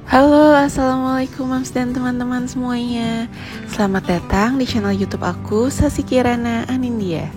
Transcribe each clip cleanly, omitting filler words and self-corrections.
Halo, assalamualaikum Mams dan teman-teman semuanya. Selamat datang di channel YouTube aku, Sasi Kirana Anindya.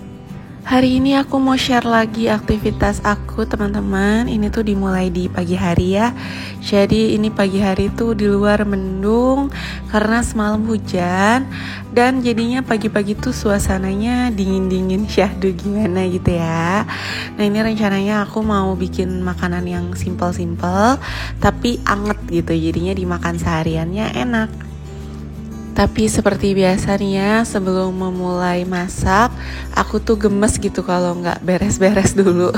Hari ini aku mau share lagi aktivitas aku, teman-teman. Ini tuh dimulai di pagi hari ya. Jadi ini pagi hari tuh di luar mendung karena semalam hujan, dan jadinya pagi-pagi tuh suasananya dingin-dingin syahdu gimana gitu ya. Nah, ini rencananya aku mau bikin makanan yang simple-simple tapi anget gitu. Jadinya dimakan sehariannya enak. Tapi seperti biasa nih ya, sebelum memulai masak, aku tuh gemes gitu kalau nggak beres-beres dulu.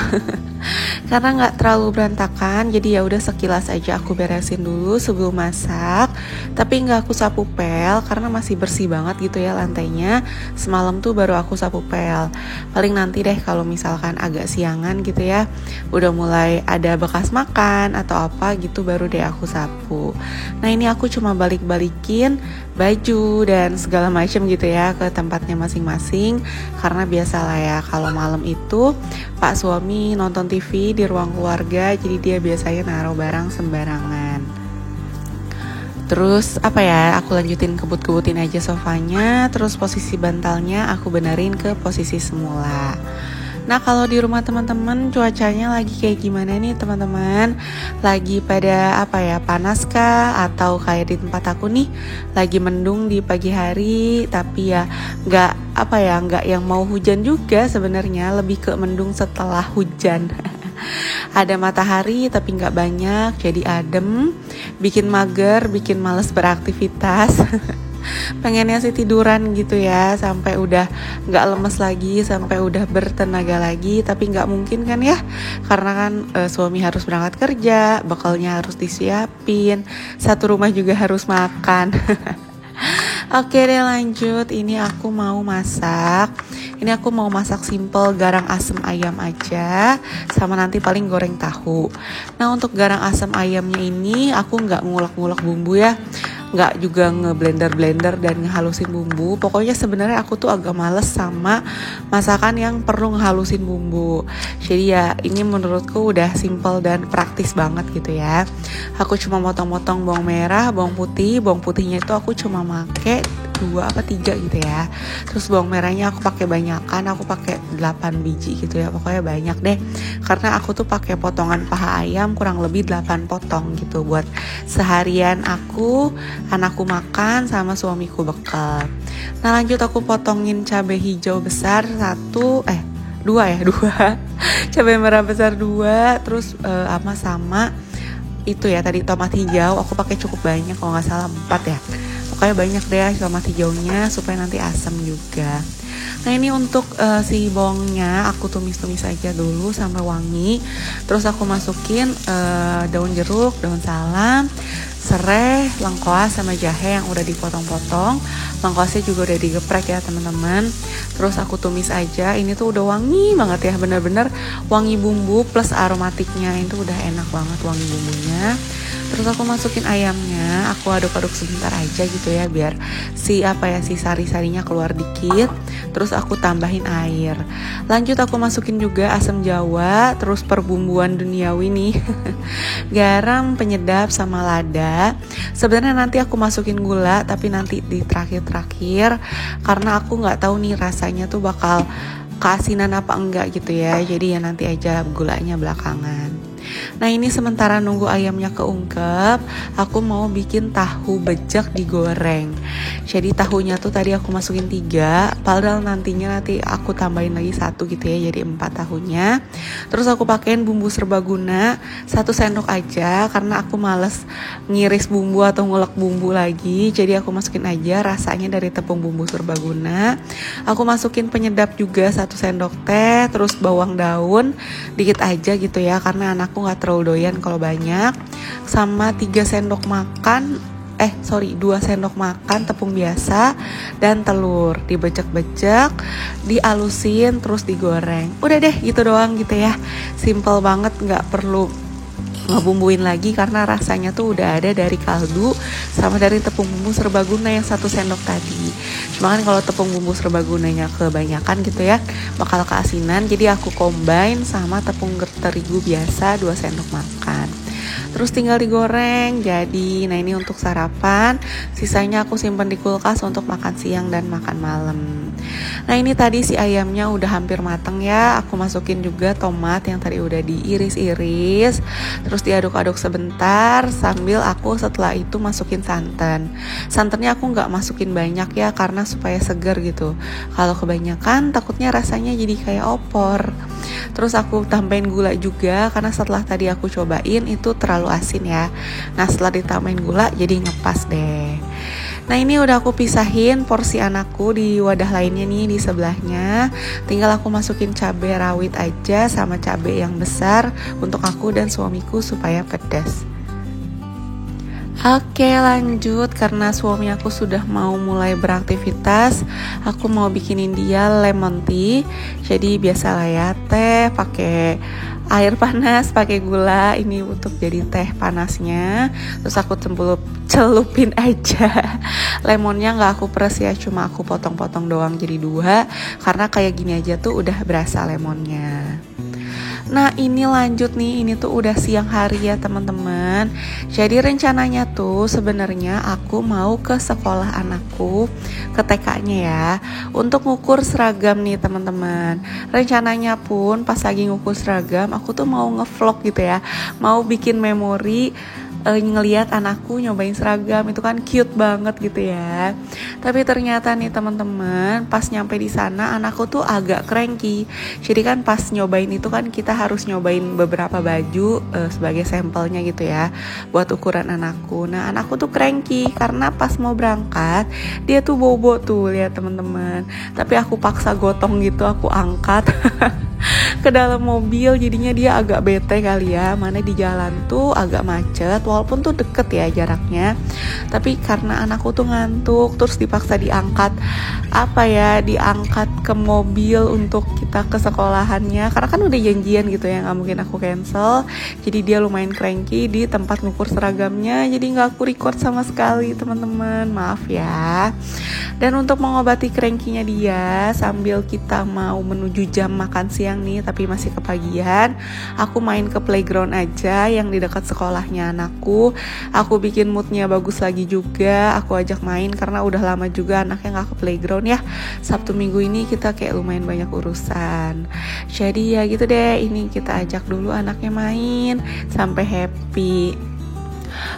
Karena nggak terlalu berantakan, jadi ya udah sekilas aja aku beresin dulu sebelum masak. Tapi nggak aku sapu pel karena masih bersih banget gitu ya lantainya. Semalam tuh baru aku sapu pel. Paling nanti deh kalau misalkan agak siangan gitu ya, udah mulai ada bekas makan atau apa gitu, baru deh aku sapu. Nah, ini aku cuma balik-balikin baju dan segala macam gitu ya ke tempatnya masing-masing, karena biasalah ya kalau malam itu Pak suami nonton TV di ruang keluarga, jadi dia biasanya naruh barang sembarangan. Terus aku lanjutin kebut-kebutin aja sofanya, terus posisi bantalnya aku benerin ke posisi semula. Nah, kalau di rumah teman-teman cuacanya lagi kayak gimana nih teman-teman? Lagi pada panas kah? Atau kayak di tempat aku nih lagi mendung di pagi hari, tapi ya nggak yang mau hujan juga sebenarnya, lebih ke mendung setelah hujan. Ada matahari tapi nggak banyak, jadi adem, bikin mager, bikin males beraktivitas. Pengennya sih tiduran gitu ya, sampai udah nggak lemes lagi, sampai udah bertenaga lagi. Tapi nggak mungkin kan ya, karena kan suami harus berangkat kerja, bekalnya harus disiapin, satu rumah juga harus makan. Oke deh, lanjut. Ini aku mau masak. Ini aku mau masak simple, garang asem ayam aja, sama nanti paling goreng tahu. Nah, untuk garang asem ayamnya ini aku nggak ngulek-ngulek bumbu ya, nggak juga ngeblender-blender dan ngehalusin bumbu. Pokoknya sebenarnya aku tuh agak males sama masakan yang perlu ngehalusin bumbu. Jadi ya ini menurutku udah simple dan praktis banget gitu ya. Aku cuma motong-motong bawang merah, bawang putih. Bawang putihnya itu aku cuma make 2 apa 3 gitu ya. Terus bawang merahnya aku pakai banyakan, aku pakai 8 biji gitu ya. Pokoknya banyak deh. Karena aku tuh pakai potongan paha ayam kurang lebih 8 potong gitu buat seharian aku, anakku makan, sama suamiku bekal. Nah, lanjut aku potongin cabai hijau besar 2 cabai merah besar 2, terus sama itu ya tadi tomat hijau aku pakai cukup banyak, kalau nggak salah 4 ya. Pokoknya banyak deh tomat hijaunya supaya nanti asam juga. Nah, ini untuk si bawangnya aku tumis-tumis aja dulu sampai wangi. Terus aku masukin daun jeruk, daun salam, serai, lengkoas sama jahe yang udah dipotong-potong. Lengkoasnya juga udah digeprek ya teman-teman. Terus aku tumis aja. Ini tuh udah wangi banget ya, bener-bener wangi bumbu plus aromatiknya, itu udah enak banget wangi bumbunya. Terus aku masukin ayamnya, aku aduk-aduk sebentar aja gitu ya, biar si sari-sarinya keluar dikit. Terus aku tambahin air. Lanjut aku masukin juga asam jawa, terus perbumbuan duniawi nih. Garam, penyedap sama lada. Sebenarnya nanti aku masukin gula, tapi nanti di terakhir-terakhir, karena aku nggak tahu nih rasanya tuh bakal keasinan apa enggak gitu ya. Jadi ya nanti aja gulanya belakangan. Nah, ini sementara nunggu ayamnya keungkep, aku mau bikin tahu bejek digoreng. Jadi tahunya tuh tadi aku masukin 3, padahal nanti aku tambahin lagi 1 gitu ya, jadi 4 tahunya. Terus aku pakein bumbu serbaguna 1 sendok aja, karena aku males ngiris bumbu atau ngulek bumbu lagi. Jadi aku masukin aja rasanya dari tepung bumbu serbaguna. Aku masukin penyedap juga 1 sendok teh, terus bawang daun dikit aja gitu ya, karena anakku nggak terlalu doyan kalau banyak. Sama 2 sendok makan tepung biasa dan telur dibecek-becek, dialusin, terus digoreng. Udah deh gitu doang gitu ya, simple banget, nggak perlu ngebumbuin lagi karena rasanya tuh udah ada dari kaldu sama dari tepung bumbu serbaguna yang 1 sendok tadi. Cuma kan kalau tepung bumbu serbagunanya kebanyakan gitu ya, bakal keasinan. Jadi aku combine sama tepung terigu biasa 2 sendok makan. Terus tinggal digoreng jadi. Nah ini untuk sarapan, sisanya aku simpan di kulkas untuk makan siang dan makan malam. Nah ini tadi si ayamnya udah hampir mateng ya. Aku masukin juga tomat yang tadi udah diiris-iris. Terus diaduk-aduk sebentar sambil aku setelah itu masukin santan. Santannya aku nggak masukin banyak ya karena supaya seger gitu. Kalau kebanyakan takutnya rasanya jadi kayak opor. Terus aku tambahin gula juga karena setelah tadi aku cobain itu terlalu asin ya. Nah setelah ditambahin gula jadi ngepas deh. Nah ini udah aku pisahin porsi anakku di wadah lainnya nih di sebelahnya. Tinggal aku masukin cabai rawit aja sama cabai yang besar untuk aku dan suamiku supaya pedas. Oke lanjut, karena suami aku sudah mau mulai beraktivitas, aku mau bikinin dia lemon tea. Jadi biasalah ya, teh pakai air panas, pakai gula, ini untuk jadi teh panasnya. Terus aku celupin aja. Lemonnya nggak aku peres ya, cuma aku potong-potong doang jadi 2, karena kayak gini aja tuh udah berasa lemonnya. Nah ini lanjut nih, ini tuh udah siang hari ya teman-teman. Jadi rencananya tuh sebenarnya aku mau ke sekolah anakku, ke TK-nya ya, untuk ngukur seragam nih teman-teman. Rencananya pun pas lagi ngukur seragam, aku tuh mau ngevlog gitu ya, mau bikin memori ngelihat anakku nyobain seragam, itu kan cute banget gitu ya. Tapi ternyata nih teman-teman, pas nyampe di sana anakku tuh agak cranky. Jadi kan pas nyobain itu kan kita harus nyobain beberapa baju sebagai sampelnya gitu ya, buat ukuran anakku. Nah anakku tuh cranky karena pas mau berangkat dia tuh bobo tuh, lihat teman-teman. Tapi aku paksa gotong gitu, aku angkat ke dalam mobil, jadinya dia agak bete kali ya, mana di jalan tuh agak macet walaupun tuh deket ya jaraknya, tapi karena anakku tuh ngantuk terus dipaksa diangkat diangkat ke mobil untuk kita ke sekolahannya, karena kan udah janjian gitu ya, nggak mungkin aku cancel. Jadi dia lumayan cranky di tempat ngukur seragamnya, jadi nggak aku record sama sekali teman-teman, maaf ya. Dan untuk mengobati cranky-nya dia sambil kita mau menuju jam makan siang nih, tapi masih kepagian, aku main ke playground aja yang di dekat sekolahnya anakku. Aku bikin moodnya bagus lagi juga, aku ajak main karena udah lama juga anaknya nggak ke playground ya. Sabtu minggu ini kita kayak lumayan banyak urusan. Jadi ya gitu deh, ini kita ajak dulu anaknya main sampai happy.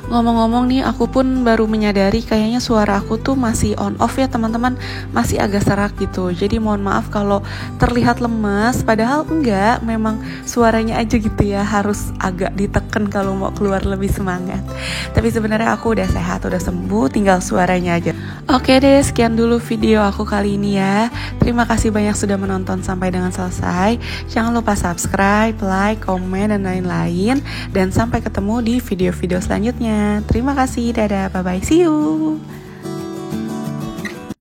Ngomong-ngomong nih, aku pun baru menyadari kayaknya suara aku tuh masih on off ya teman-teman, masih agak serak gitu. Jadi mohon maaf kalau terlihat lemas, padahal enggak, memang suaranya aja gitu ya, harus agak diteken kalau mau keluar lebih semangat. Tapi sebenarnya aku udah sehat, udah sembuh, tinggal suaranya aja. Oke deh, sekian dulu video aku kali ini ya. Terima kasih banyak sudah menonton sampai dengan selesai. Jangan lupa subscribe, like, komen, dan lain-lain. Dan sampai ketemu di video-video selanjutnya. Terima kasih, dadah, bye-bye, see you.